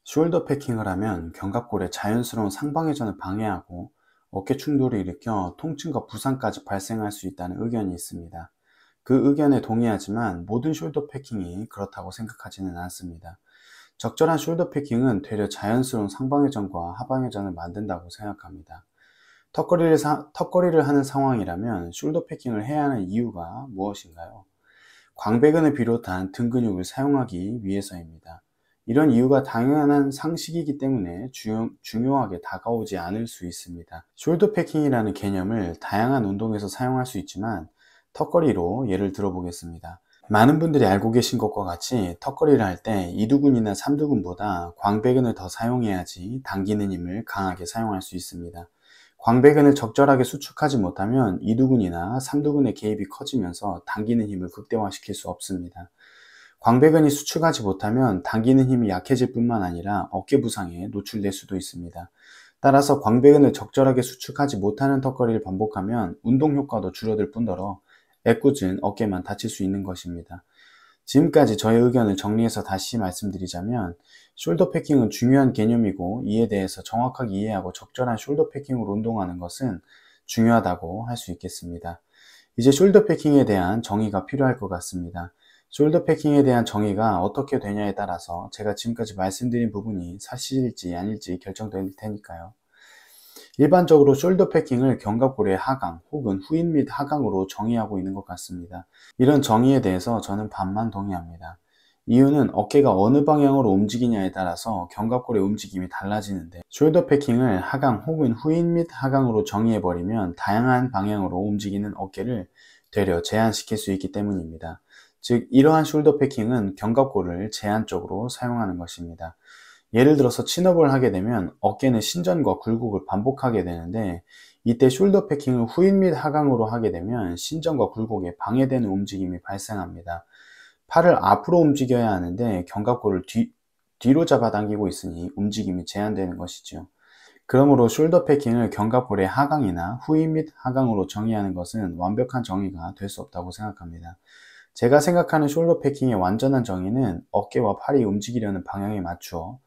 숄더 패킹을 하면 견갑골의 자연스러운 상방회전을 방해하고 어깨 충돌을 일으켜 통증과 부상까지 발생할 수 있다는 의견이 있습니다. 그 의견에 동의하지만 모든 숄더 패킹이 그렇다고 생각하지는 않습니다. 적절한 숄더 패킹은 되려 자연스러운 상방회전과 하방회전을 만든다고 생각합니다. 턱걸이를 하는 상황이라면 숄더 패킹을 해야 하는 이유가 무엇인가요? 광배근을 비롯한 등 근육을 사용하기 위해서입니다. 이런 이유가 당연한 상식이기 때문에 중요하게 다가오지 않을 수 있습니다. 숄더 패킹이라는 개념을 다양한 운동에서 사용할 수 있지만 턱걸이로 예를 들어 보겠습니다. 많은 분들이 알고 계신 것과 같이 턱걸이를 할 때 이두근이나 삼두근보다 광배근을 더 사용해야지 당기는 힘을 강하게 사용할 수 있습니다. 광배근을 적절하게 수축하지 못하면 이두근이나 삼두근의 개입이 커지면서 당기는 힘을 극대화시킬 수 없습니다. 광배근이 수축하지 못하면 당기는 힘이 약해질 뿐만 아니라 어깨 부상에 노출될 수도 있습니다. 따라서 광배근을 적절하게 수축하지 못하는 턱걸이를 반복하면 운동 효과도 줄어들 뿐더러 애꿎은 어깨만 다칠 수 있는 것입니다. 지금까지 저의 의견을 정리해서 다시 말씀드리자면 숄더 패킹은 중요한 개념이고 이에 대해서 정확하게 이해하고 적절한 숄더 패킹으로 운동하는 것은 중요하다고 할 수 있겠습니다. 이제 숄더 패킹에 대한 정의가 필요할 것 같습니다. 숄더 패킹에 대한 정의가 어떻게 되냐에 따라서 제가 지금까지 말씀드린 부분이 사실일지 아닐지 결정될 테니까요. 일반적으로 숄더 패킹을 견갑골의 하강 혹은 후인 및 하강으로 정의하고 있는 것 같습니다. 이런 정의에 대해서 저는 반만 동의합니다. 이유는 어깨가 어느 방향으로 움직이냐에 따라서 견갑골의 움직임이 달라지는데 숄더 패킹을 하강 혹은 후인 및 하강으로 정의해버리면 다양한 방향으로 움직이는 어깨를 되려 제한시킬 수 있기 때문입니다. 즉 이러한 숄더 패킹은 견갑골을 제한적으로 사용하는 것입니다. 예를 들어서 친업을 하게 되면 어깨는 신전과 굴곡을 반복하게 되는데 이때 숄더 패킹을 후인 및 하강으로 하게 되면 신전과 굴곡에 방해되는 움직임이 발생합니다. 팔을 앞으로 움직여야 하는데 견갑골을 뒤로 잡아당기고 있으니 움직임이 제한되는 것이죠. 그러므로 숄더 패킹을 견갑골의 하강이나 후인 및 하강으로 정의하는 것은 완벽한 정의가 될 수 없다고 생각합니다. 제가 생각하는 숄더 패킹의 완전한 정의는 어깨와 팔이 움직이려는 방향에 맞추어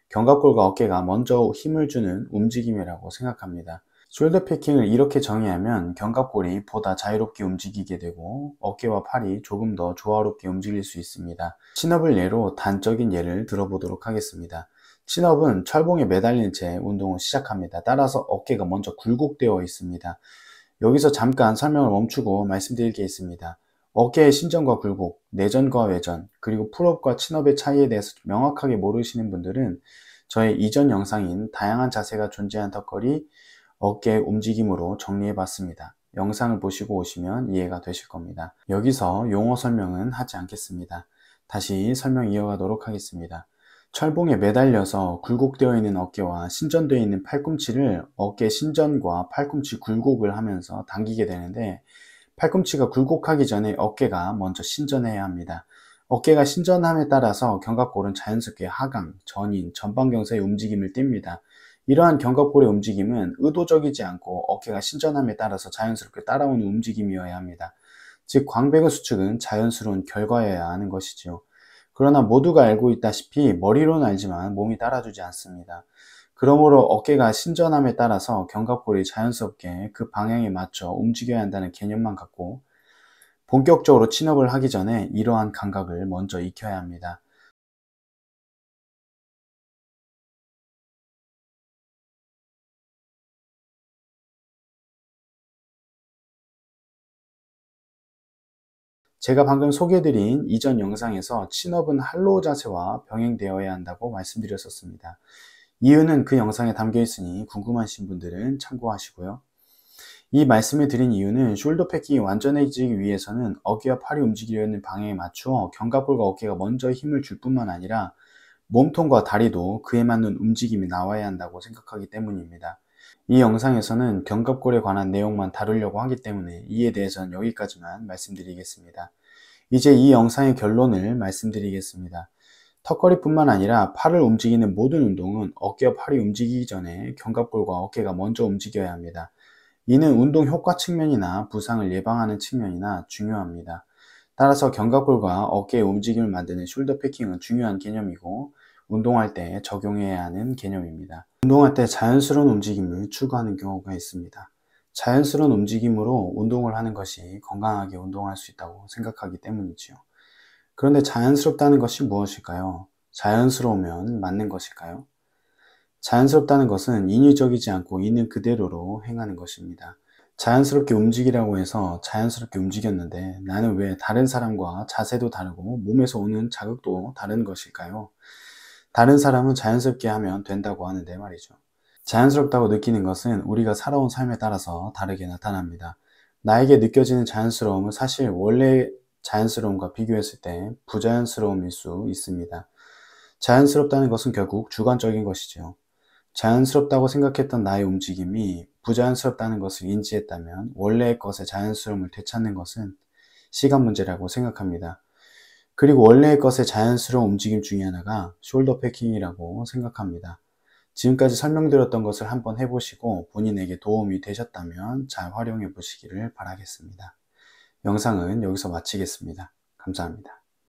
견갑골과 어깨가 먼저 힘을 주는 움직임이라고 생각합니다. 숄더 패킹을 이렇게 정의하면 견갑골이 보다 자유롭게 움직이게 되고 어깨와 팔이 조금 더 조화롭게 움직일 수 있습니다. 친업을 예로 단적인 예를 들어보도록 하겠습니다. 친업은 철봉에 매달린 채 운동을 시작합니다. 따라서 어깨가 먼저 굴곡되어 있습니다. 여기서 잠깐 설명을 멈추고 말씀드릴 게 있습니다. 어깨의 신전과 굴곡, 내전과 외전, 그리고 풀업과 친업의 차이에 대해서 명확하게 모르시는 분들은 저의 이전 영상인 다양한 자세가 존재한 턱걸이 어깨 움직임으로 정리해 봤습니다. 영상을 보시고 오시면 이해가 되실 겁니다. 여기서 용어 설명은 하지 않겠습니다. 다시 설명 이어가도록 하겠습니다. 철봉에 매달려서 굴곡되어 있는 어깨와 신전되어 있는 팔꿈치를 어깨 신전과 팔꿈치 굴곡을 하면서 당기게 되는데 팔꿈치가 굴곡하기 전에 어깨가 먼저 신전해야 합니다. 어깨가 신전함에 따라서 견갑골은 자연스럽게 하강, 전인, 전방경사의 움직임을 띱니다. 이러한 견갑골의 움직임은 의도적이지 않고 어깨가 신전함에 따라서 자연스럽게 따라오는 움직임이어야 합니다. 즉 광배근 수축은 자연스러운 결과여야 하는 것이지요. 그러나 모두가 알고 있다시피 머리로는 알지만 몸이 따라주지 않습니다. 그러므로 어깨가 신전함에 따라서 견갑골이 자연스럽게 그 방향에 맞춰 움직여야 한다는 개념만 갖고 본격적으로 친업을 하기 전에 이러한 감각을 먼저 익혀야 합니다. 제가 방금 소개해드린 이전 영상에서 친업은 할로우 자세와 병행되어야 한다고 말씀드렸었습니다. 이유는 그 영상에 담겨 있으니 궁금하신 분들은 참고하시고요. 이 말씀을 드린 이유는 숄더 패킹이 완전해지기 위해서는 어깨와 팔이 움직이려는 방향에 맞추어 견갑골과 어깨가 먼저 힘을 줄 뿐만 아니라 몸통과 다리도 그에 맞는 움직임이 나와야 한다고 생각하기 때문입니다. 이 영상에서는 견갑골에 관한 내용만 다루려고 하기 때문에 이에 대해서는 여기까지만 말씀드리겠습니다. 이제 이 영상의 결론을 말씀드리겠습니다. 턱걸이뿐만 아니라 팔을 움직이는 모든 운동은 어깨와 팔이 움직이기 전에 견갑골과 어깨가 먼저 움직여야 합니다. 이는 운동 효과 측면이나 부상을 예방하는 측면이나 중요합니다. 따라서 견갑골과 어깨의 움직임을 만드는 숄더 패킹은 중요한 개념이고 운동할 때 적용해야 하는 개념입니다. 운동할 때 자연스러운 움직임을 추구하는 경우가 있습니다. 자연스러운 움직임으로 운동을 하는 것이 건강하게 운동할 수 있다고 생각하기 때문이지요. 그런데 자연스럽다는 것이 무엇일까요? 자연스러우면 맞는 것일까요? 자연스럽다는 것은 인위적이지 않고 있는 그대로로 행하는 것입니다. 자연스럽게 움직이라고 해서 자연스럽게 움직였는데 나는 왜 다른 사람과 자세도 다르고 몸에서 오는 자극도 다른 것일까요? 다른 사람은 자연스럽게 하면 된다고 하는데 말이죠. 자연스럽다고 느끼는 것은 우리가 살아온 삶에 따라서 다르게 나타납니다. 나에게 느껴지는 자연스러움은 사실 원래 자연스러움과 비교했을 때 부자연스러움일 수 있습니다. 자연스럽다는 것은 결국 주관적인 것이죠. 자연스럽다고 생각했던 나의 움직임이 부자연스럽다는 것을 인지했다면 원래의 것의 자연스러움을 되찾는 것은 시간 문제라고 생각합니다. 그리고 원래의 것의 자연스러운 움직임 중에 하나가 숄더 패킹이라고 생각합니다. 지금까지 설명드렸던 것을 한번 해보시고 본인에게 도움이 되셨다면 잘 활용해 보시기를 바라겠습니다. 영상은 여기서 마치겠습니다. 감사합니다.